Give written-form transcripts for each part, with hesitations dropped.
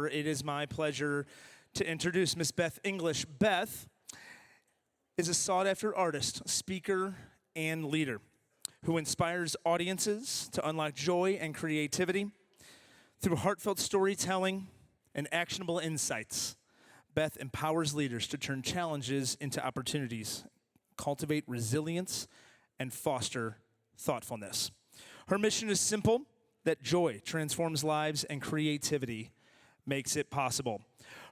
It is my pleasure to introduce Miss Beth Inglish. Beth is a sought-after artist, speaker, and leader who inspires audiences to unlock joy and creativity through heartfelt storytelling and actionable insights. Beth empowers leaders to turn challenges into opportunities, cultivate resilience, and foster thoughtfulness. Her mission is simple, that joy transforms lives and creativity makes it possible.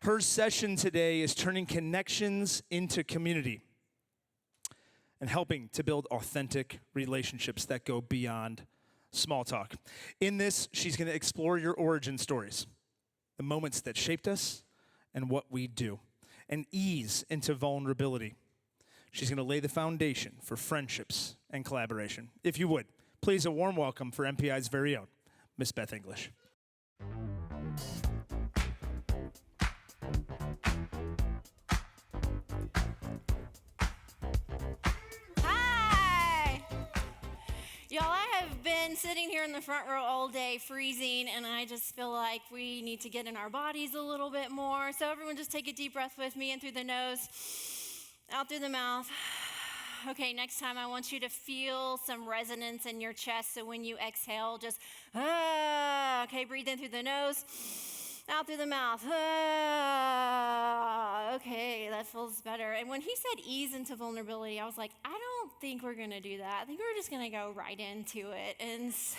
Her session today is turning connections into community and helping to build authentic relationships that go beyond small talk. In this, she's going to explore your origin stories, the moments that shaped us and what we do, and ease into vulnerability. She's going to lay the foundation for friendships and collaboration. If you would, please a warm welcome for MPI's very own, Miss Beth Inglish. Y'all, I have been sitting here in the front row all day freezing, and I just feel like we need to get in our bodies a little bit more. So everyone just take a deep breath with me, in through the nose, out through the mouth. Okay, next time I want you to feel some resonance in your chest, so when you exhale, just, okay, breathe in through the nose, out through the mouth. Okay, that feels better. And when he said ease into vulnerability, I was like, I don't think we're going to do that. I think we're just going to go right into it. And so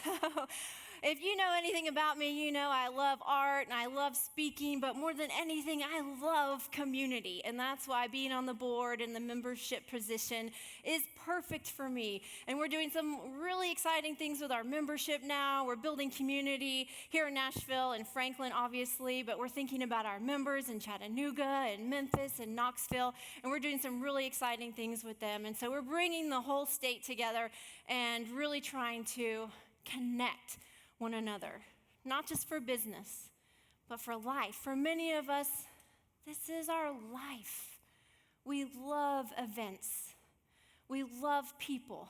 if you know anything about me, you know I love art and I love speaking, but more than anything, I love community. And that's why being on the board and the membership position is perfect for me. And we're doing some really exciting things with our membership now. We're building community here in Nashville and Franklin, obviously, but we're thinking about our members in Chattanooga and Memphis and Knoxville, and we're doing some really exciting things with them. And so we're bringing the whole state together and really trying to connect one another, not just for business, but for life. For many of us, this is our life. We love events. We love people.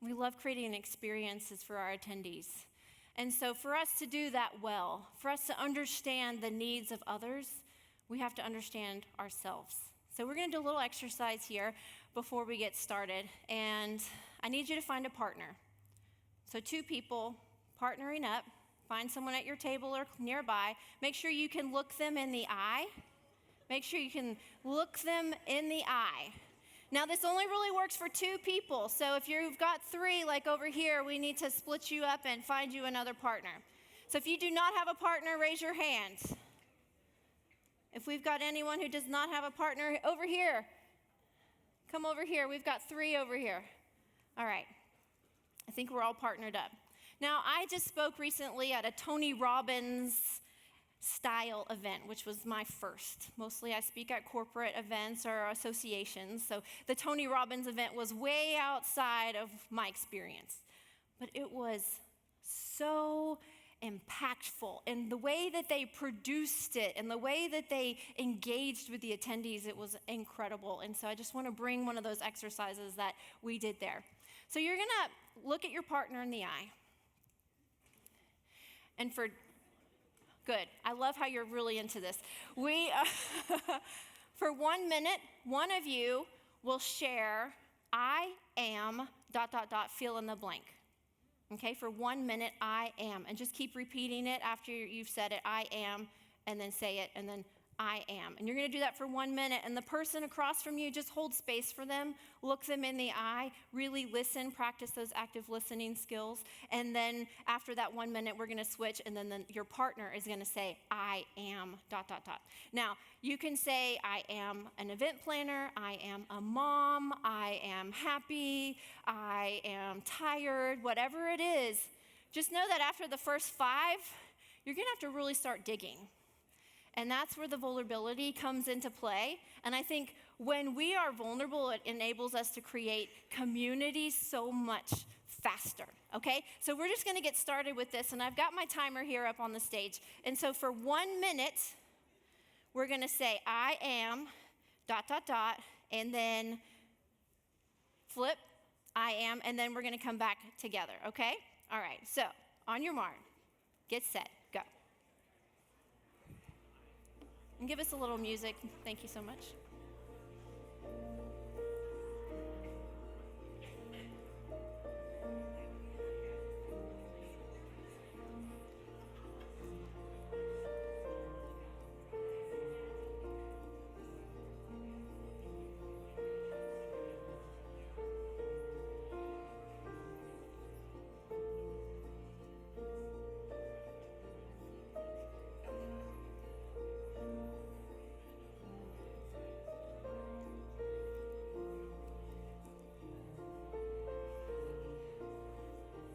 We love creating experiences for our attendees. And so for us to do that well, for us to understand the needs of others, we have to understand ourselves. So we're going to do a little exercise here before we get started. And I need you to find a partner. So two people partnering up. Find someone at your table or nearby. Make sure you can look them in the eye. Make sure you can look them in the eye. Now, this only really works for two people. So if you've got three, like over here, we need to split you up and find you another partner. So if you do not have a partner, raise your hand. If we've got anyone who does not have a partner, over here. Come over here. We've got three over here. All right. I think we're all partnered up. Now, I just spoke recently at a Tony Robbins style event, which was my first. Mostly I speak at corporate events or associations. So the Tony Robbins event was way outside of my experience. But it was so impactful. And the way that they produced it and the way that they engaged with the attendees, it was incredible. And so I just want to bring one of those exercises that we did there. So you're going to look at your partner in the eye. And good. I love how you're really into this. For 1 minute, one of you will share, I am, ... fill in the blank. Okay, for 1 minute, I am. And just keep repeating it after you've said it, I am, and then say it, and then I am. And you're going to do that for 1 minute. And the person across from you, just hold space for them. Look them in the eye. Really listen. Practice those active listening skills. And then after that 1 minute, we're going to switch. And then your partner is going to say, I am, ... Now, you can say, I am an event planner. I am a mom. I am happy. I am tired. Whatever it is, just know that after the first 5, you're going to have to really start digging. And that's where the vulnerability comes into play. And I think when we are vulnerable, it enables us to create community so much faster, okay? So we're just gonna get started with this, and I've got my timer here up on the stage. And so for 1 minute, we're gonna say, I am, ... and then flip, I am, and then we're gonna come back together, okay? All right, so on your mark, get set, go. And give us a little music. Thank you so much.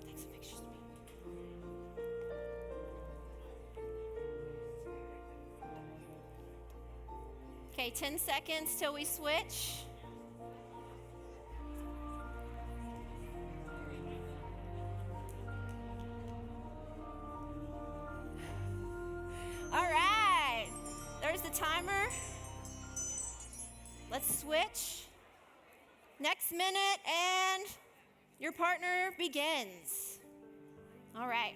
Take some pictures of me. Okay, 10 seconds till we switch. All right, there's the timer. Let's switch. Next minute, and your partner begins. All right.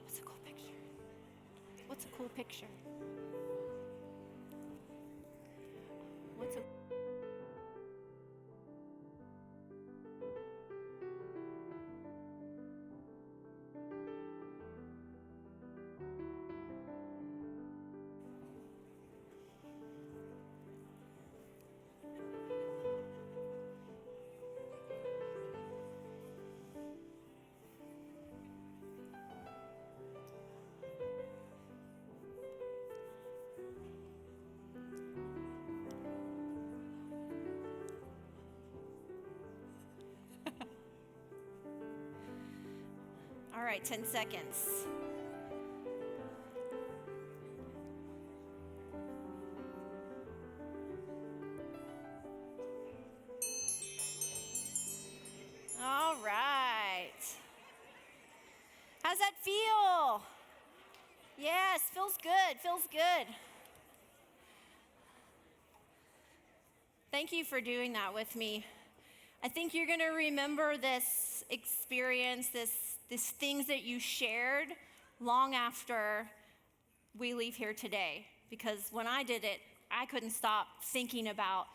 What's a cool picture? What's a cool picture? What's a All right, 10 seconds. All right. How's that feel? Yes, feels good, feels good. Thank you for doing that with me. I think you're going to remember this experience, these things that you shared long after we leave here today. Because when I did it, I couldn't stop thinking about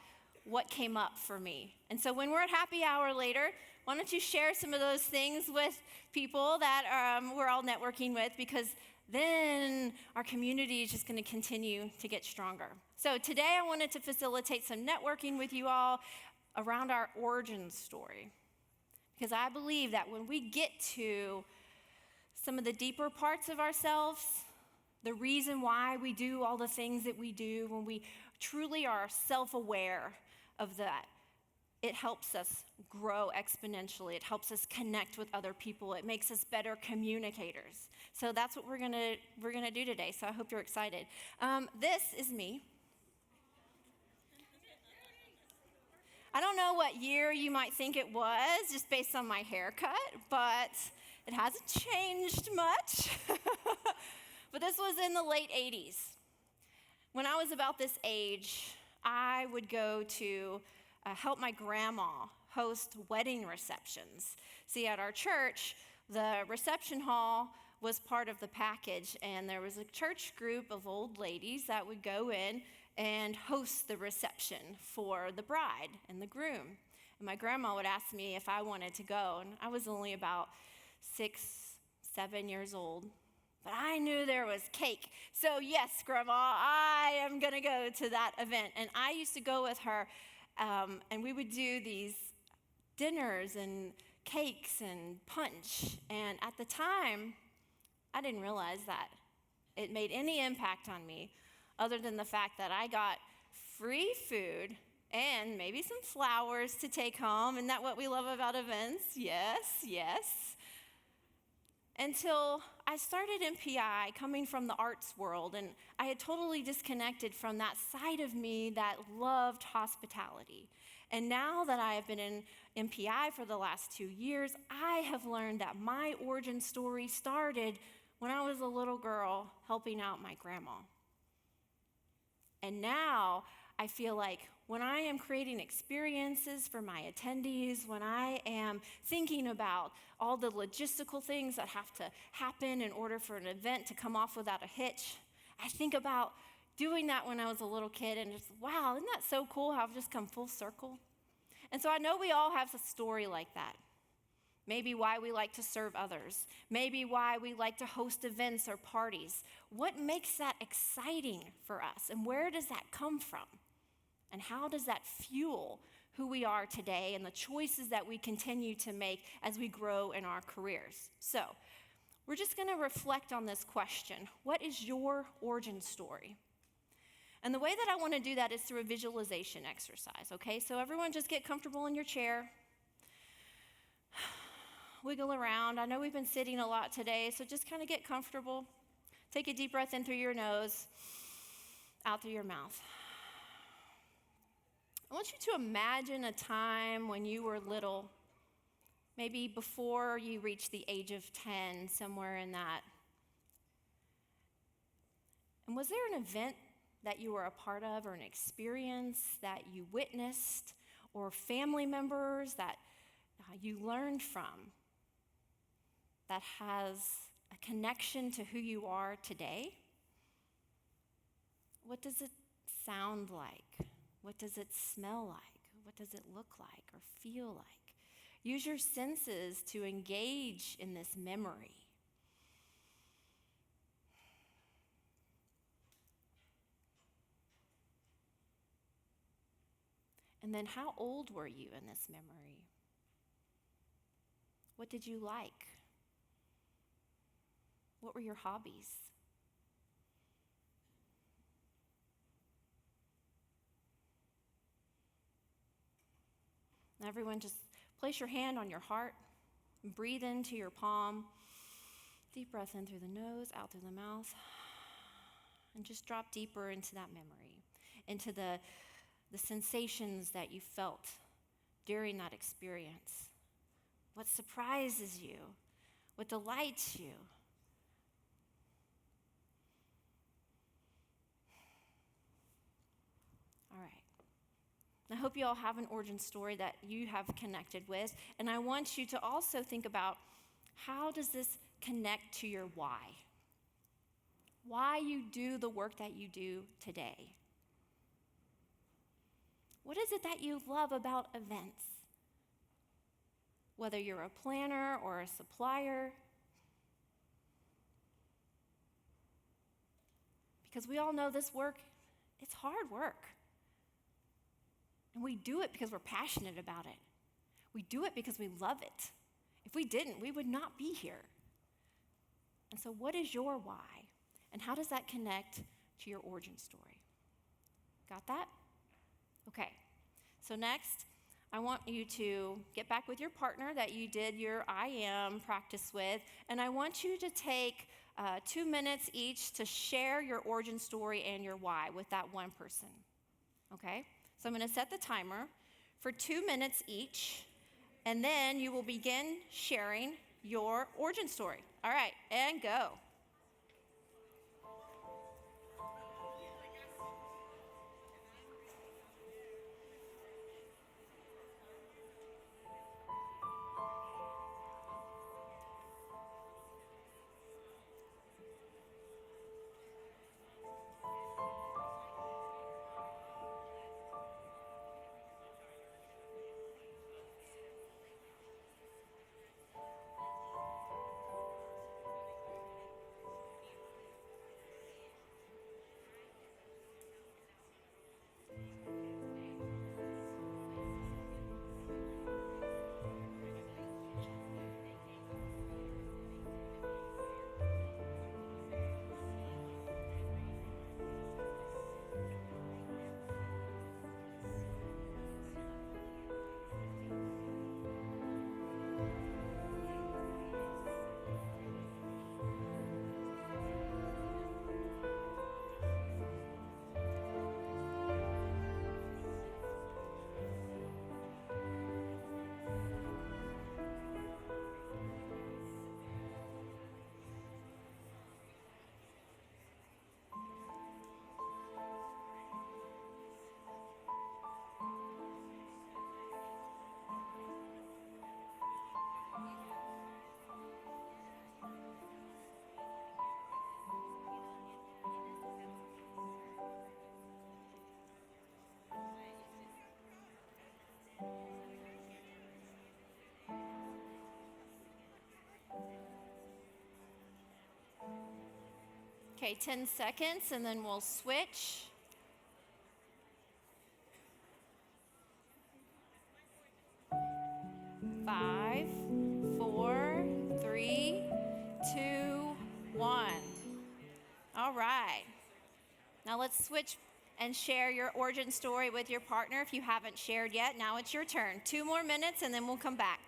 what came up for me. And so when we're at happy hour later, why don't you share some of those things with people that we're all networking with, because then our community is just going to continue to get stronger. So today I wanted to facilitate some networking with you all around our origin story. Because I believe that when we get to some of the deeper parts of ourselves, the reason why we do all the things that we do, when we truly are self-aware of that, it helps us grow exponentially. It helps us connect with other people. It makes us better communicators. So that's what we're gonna do today. So I hope you're excited. This is me. I don't know what year you might think it was, just based on my haircut, but it hasn't changed much. But this was in the late 80s. When I was about this age, I would go to help my grandma host wedding receptions. See, at our church, the reception hall was part of the package, and there was a church group of old ladies that would go in and host the reception for the bride and the groom. And my grandma would ask me if I wanted to go, and I was only about 6, 7 years old. But I knew there was cake. So yes, Grandma, I am going to go to that event. And I used to go with her, and we would do these dinners and cakes and punch. And at the time, I didn't realize that it made any impact on me other than the fact that I got free food and maybe some flowers to take home. Isn't that what we love about events? Yes, yes. Until I started MPI, coming from the arts world, and I had totally disconnected from that side of me that loved hospitality. And now that I have been in MPI for the last 2 years, I have learned that my origin story started when I was a little girl helping out my grandma. And now I feel like when I am creating experiences for my attendees, when I am thinking about all the logistical things that have to happen in order for an event to come off without a hitch, I think about doing that when I was a little kid and just, wow, isn't that so cool how I've just come full circle? And so I know we all have a story like that. Maybe why we like to serve others. Maybe why we like to host events or parties. What makes that exciting for us? And where does that come from? And how does that fuel who we are today and the choices that we continue to make as we grow in our careers? So, we're just going to reflect on this question. What is your origin story? And the way that I want to do that is through a visualization exercise, okay? So everyone just get comfortable in your chair. Wiggle around. I know we've been sitting a lot today, so just kind of get comfortable. Take a deep breath in through your nose, out through your mouth. I want you to imagine a time when you were little, maybe before you reached the age of 10, somewhere in that. And was there an event that you were a part of or an experience that you witnessed or family members that you learned from that has a connection to who you are today? What does it sound like? What does it smell like? What does it look like or feel like? Use your senses to engage in this memory. And then how old were you in this memory? What did you like? What were your hobbies? Now everyone just place your hand on your heart, breathe into your palm, deep breath in through the nose, out through the mouth, and just drop deeper into that memory, into the sensations that you felt during that experience. What surprises you? What delights you? All right. I hope you all have an origin story that you have connected with, and I want you to also think about how does this connect to your why? Why you do the work that you do today? What is it that you love about events? Whether you're a planner or a supplier, because we all know this work, it's hard work. And we do it because we're passionate about it. We do it because we love it. If we didn't, we would not be here. And so what is your why? And how does that connect to your origin story? Got that? Okay. So next, I want you to get back with your partner that you did your I am practice with, and I want you to take 2 minutes each to share your origin story and your why with that one person. Okay? So I'm going to set the timer for 2 minutes each, and then you will begin sharing your origin story. All right, and go. Okay, 10 seconds, and then we'll switch. Five, four, three, two, one. All right. Now let's switch and share your origin story with your partner if you haven't shared yet. Now it's your turn. 2 more minutes, and then we'll come back.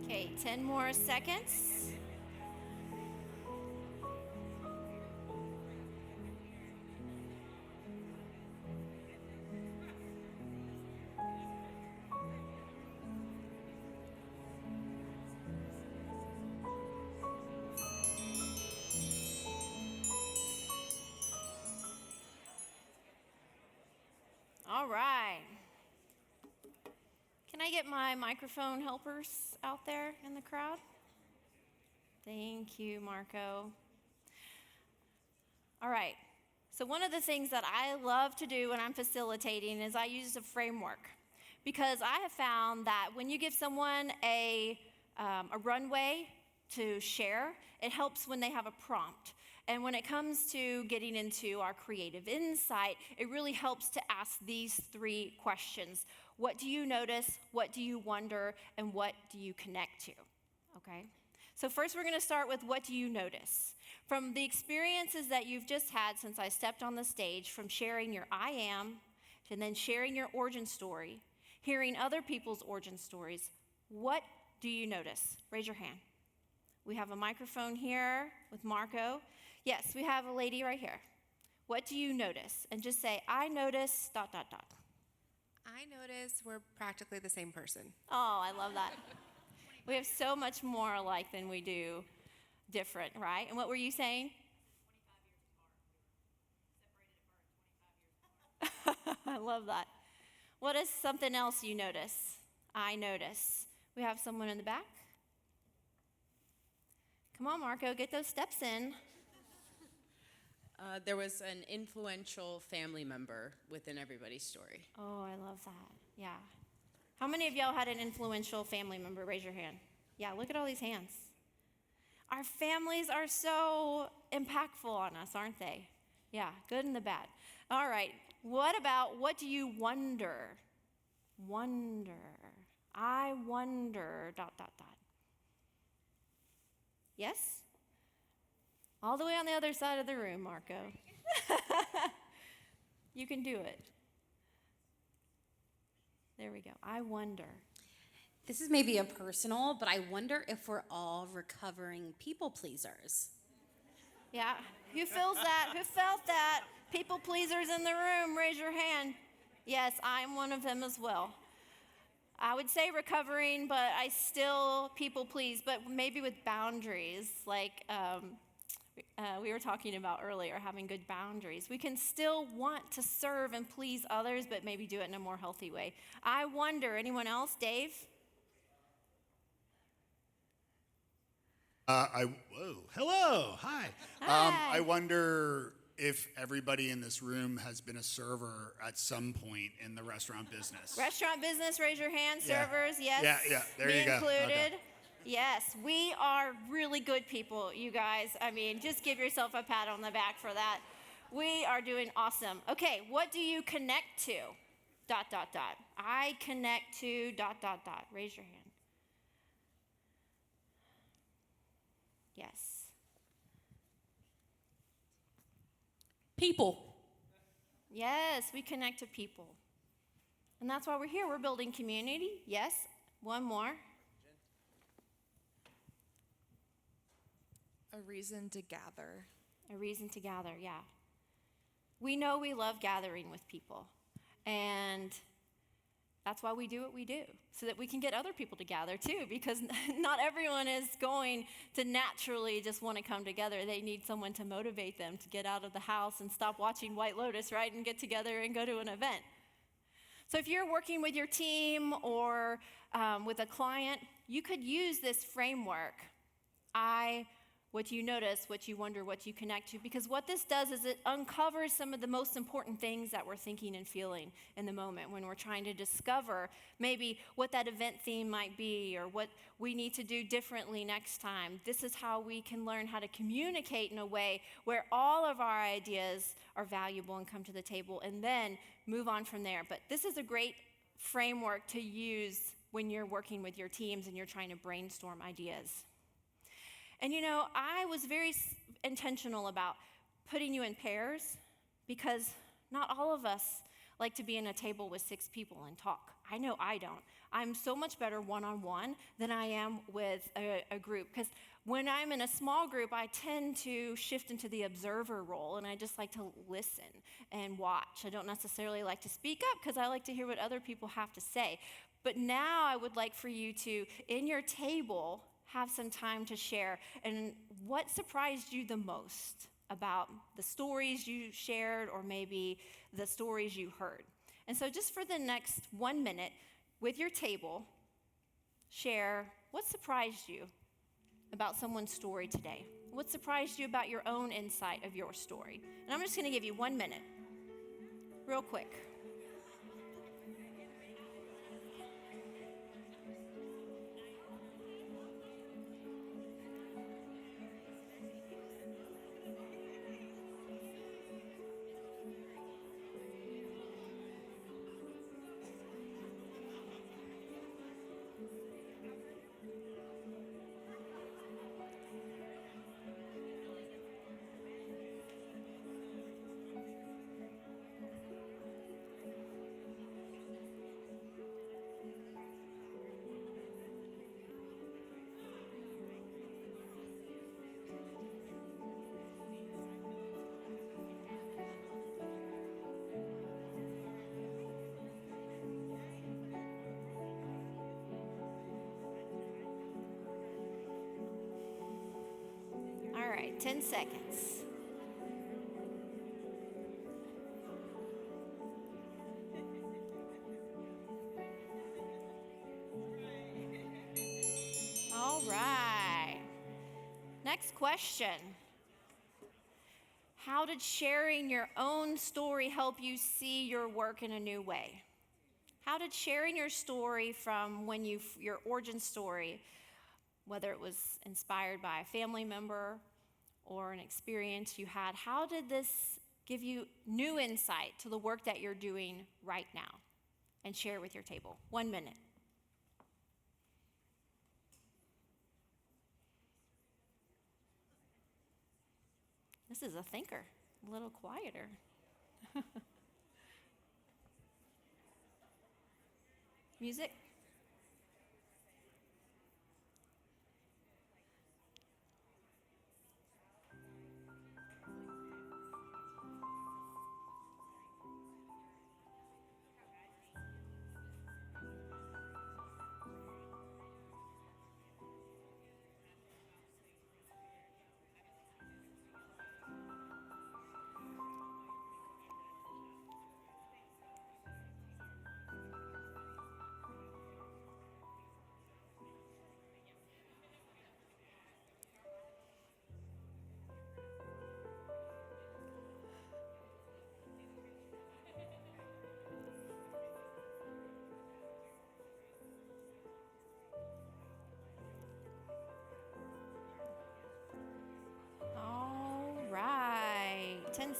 Okay, 10 more seconds. All right. Can I get my microphone helpers out there in the crowd? Thank you, Marco. All right. So one of the things that I love to do when I'm facilitating is I use a framework, because I have found that when you give someone a runway to share, it helps when they have a prompt. And when it comes to getting into our creative insight, it really helps to ask these 3 questions. What do you notice? What do you wonder? And what do you connect to? Okay? So first we're going to start with what do you notice? From the experiences that you've just had since I stepped on the stage, from sharing your I am, and then sharing your origin story, hearing other people's origin stories, what do you notice? Raise your hand. We have a microphone here with Marco. Yes, we have a lady right here. What do you notice? And just say, I notice ... I notice we're practically the same person. Oh, I love that. We have so much more alike than we do different, right? And what were you saying? 25 years apart. We were separated apart 25 years apart. I love that. What is something else you notice? I notice. We have someone in the back. Come on, Marco, get those steps in. There was an influential family member within everybody's story. Oh, I love that. Yeah. How many of y'all had an influential family member? Raise your hand. Yeah, look at all these hands. Our families are so impactful on us, aren't they? Yeah, good and the bad. All right. What about, what do you wonder? Wonder. I wonder, ... Yes? All the way on the other side of the room, Marco. You can do it. There we go. I wonder. This is maybe a personal, but I wonder if we're all recovering people pleasers. Yeah. Who feels that? Who felt that? People pleasers in the room, raise your hand. Yes, I'm one of them as well. I would say recovering, but I still people please, but maybe with boundaries. Like we were talking about earlier, having good boundaries. We can still want to serve and please others, but maybe do it in a more healthy way. I wonder, anyone else? Dave? Hello, hi. Hi. I wonder if everybody in this room has been a server at some point in the restaurant business. Restaurant business, raise your hand. Yeah. Servers, yes. Yeah, there Me you go. included. Okay. Yes, we are really good people, you guys. I mean, just give yourself a pat on the back for that. We are doing awesome. Okay, what do you connect to? ... I connect to ... Raise your hand. Yes. People. Yes, we connect to people. And that's why we're here. We're building community. Yes. One more. A reason to gather. A reason to gather, yeah. We know we love gathering with people. And that's why we do what we do, so that we can get other people to gather too, because not everyone is going to naturally just want to come together. They need someone to motivate them to get out of the house and stop watching White Lotus, right, and get together and go to an event. So if you're working with your team or with a client, you could use this framework. What you notice, what you wonder, what you connect to, because what this does is it uncovers some of the most important things that we're thinking and feeling in the moment when we're trying to discover maybe what that event theme might be or what we need to do differently next time. This is how we can learn how to communicate in a way where all of our ideas are valuable and come to the table, and then move on from there. But this is a great framework to use when you're working with your teams and you're trying to brainstorm ideas. And you know, I was very intentional about putting you in pairs, because not all of us like to be in a table with 6 people and talk. I know I don't. I'm so much better one-on-one than I am with a group, because when I'm in a small group, I tend to shift into the observer role, and I just like to listen and watch. I don't necessarily like to speak up, because I like to hear what other people have to say. But now I would like for you to, in your table, have some time to share. And what surprised you the most about the stories you shared, or maybe the stories you heard? And so just for the next 1 minute with your table, share what surprised you about someone's story today. What surprised you about your own insight of your story? And I'm just going to give you 1 minute, real quick. All right, 10 seconds. All right. Next question. How did sharing your own story help you see your work in a new way? How did sharing your story from when your origin story, whether it was inspired by a family member or an experience you had, how did this give you new insight to the work that you're doing right now? And share it with your table. 1 minute. This is a thinker, a little quieter. Music?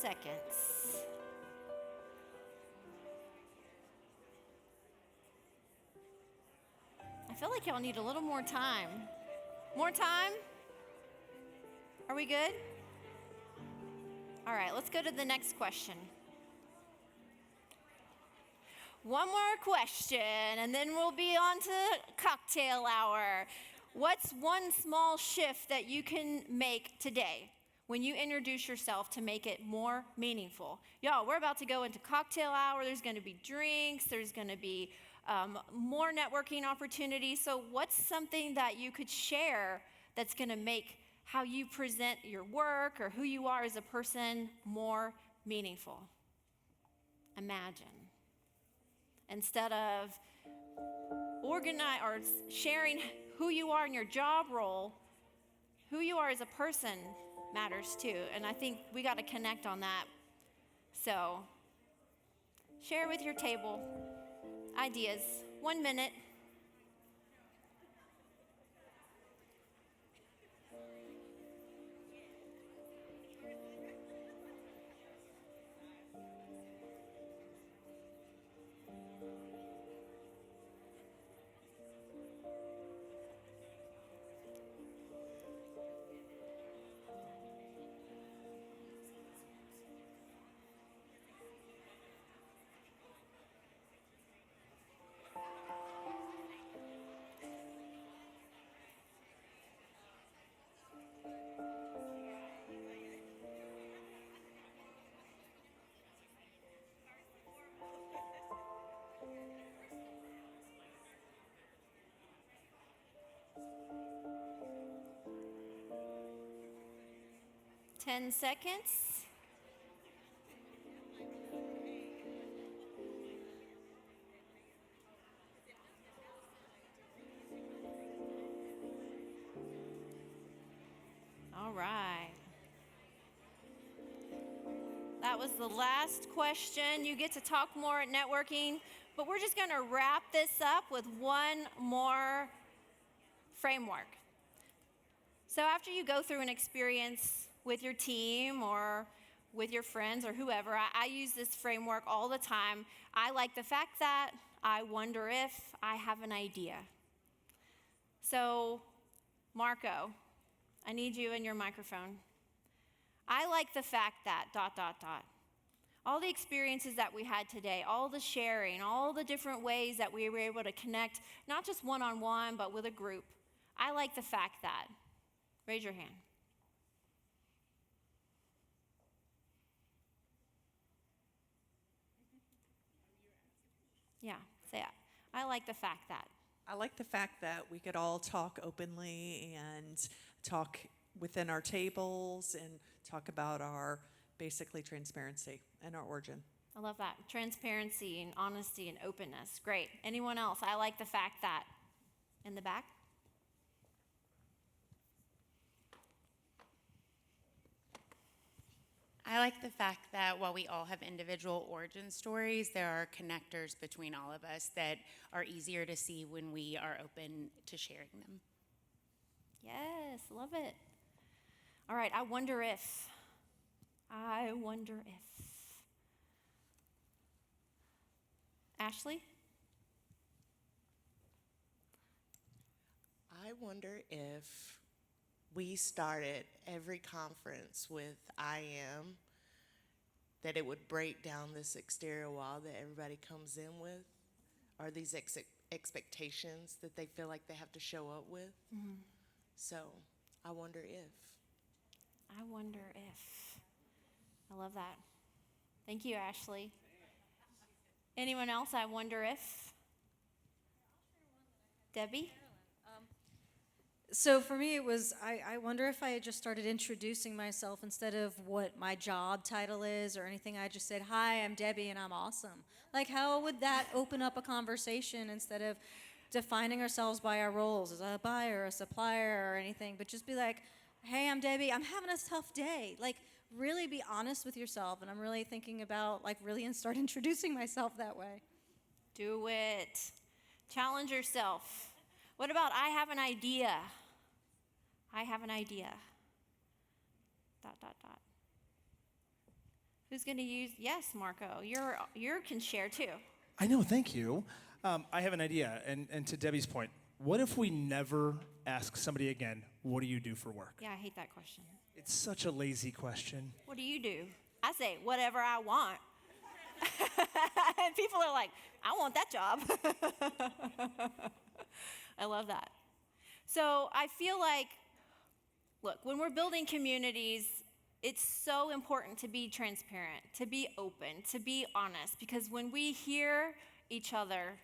seconds. I feel like y'all need a little more time. More time? Are we good? All right, let's go to the next question. One more question, and then we'll be on to cocktail hour. What's one small shift that you can make today when you introduce yourself to make it more meaningful? Y'all, we're about to go into cocktail hour. There's going to be drinks. There's going to be more networking opportunities. So what's something that you could share that's going to make how you present your work or who you are as a person more meaningful? Imagine. Instead of sharing who you are in your job role, who you are as a person matters too. And I think we got to connect on that. So share with your table ideas. 1 minute. Ten seconds. All right. That was the last question. You get to talk more at networking, but we're just going to wrap this up with one more framework. So after you go through an experience with your team or with your friends or whoever, I use this framework all the time. I like the fact that, I wonder if, I have an idea. So, Marco, I need you and your microphone. I like the fact that, ... All the experiences that we had today, all the sharing, all the different ways that we were able to connect, not just one-on-one, but with a group. I like the fact that. Raise your hand. Yeah, say it. I like the fact that. I like the fact that we could all talk openly and talk within our tables and talk about our basically transparency and our origin. I love that. Transparency and honesty and openness. Great. Anyone else? I like the fact that. In the back? I like the fact that while we all have individual origin stories, there are connectors between all of us that are easier to see when we are open to sharing them. Yes, love it. All right, I wonder if. Ashley? I wonder if we started every conference with I am, that it would break down this exterior wall that everybody comes in with, or these expectations that they feel like they have to show up with. Mm-hmm. So I wonder if. I wonder if. I love that. Thank you, Ashley. Anyone else? I wonder if. Debbie? So for me, it was, I wonder if I had just started introducing myself instead of what my job title is or anything. I just said, hi, I'm Debbie and I'm awesome. Like, how would that open up a conversation instead of defining ourselves by our roles as a buyer, a supplier, or anything, but just be like, hey, I'm Debbie, I'm having a tough day. Like, really be honest with yourself. And I'm really thinking about, like, really start introducing myself that way. Do it. Challenge yourself. What about I have an idea? I have an idea. ... Who's going to use? Yes, Marco. You can share too. I know, thank you. I have an idea, and to Debbie's point, what if we never ask somebody again, what do you do for work? Yeah, I hate that question. It's such a lazy question. What do you do? I say, whatever I want. And people are like, I want that job. I love that. So I feel like, look, when we're building communities, it's so important to be transparent, to be open, to be honest, because when we hear each other,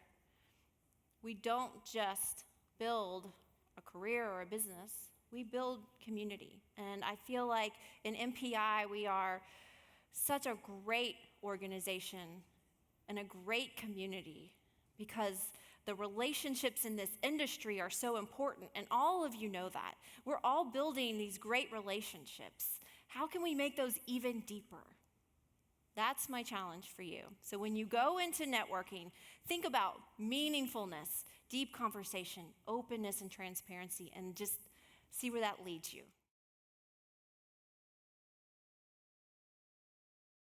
we don't just build a career or a business, we build community. And I feel like in MPI, we are such a great organization and a great community because the relationships in this industry are so important, and all of you know that. We're all building these great relationships. How can we make those even deeper? That's my challenge for you. So when you go into networking, think about meaningfulness, deep conversation, openness, and transparency, and just see where that leads you.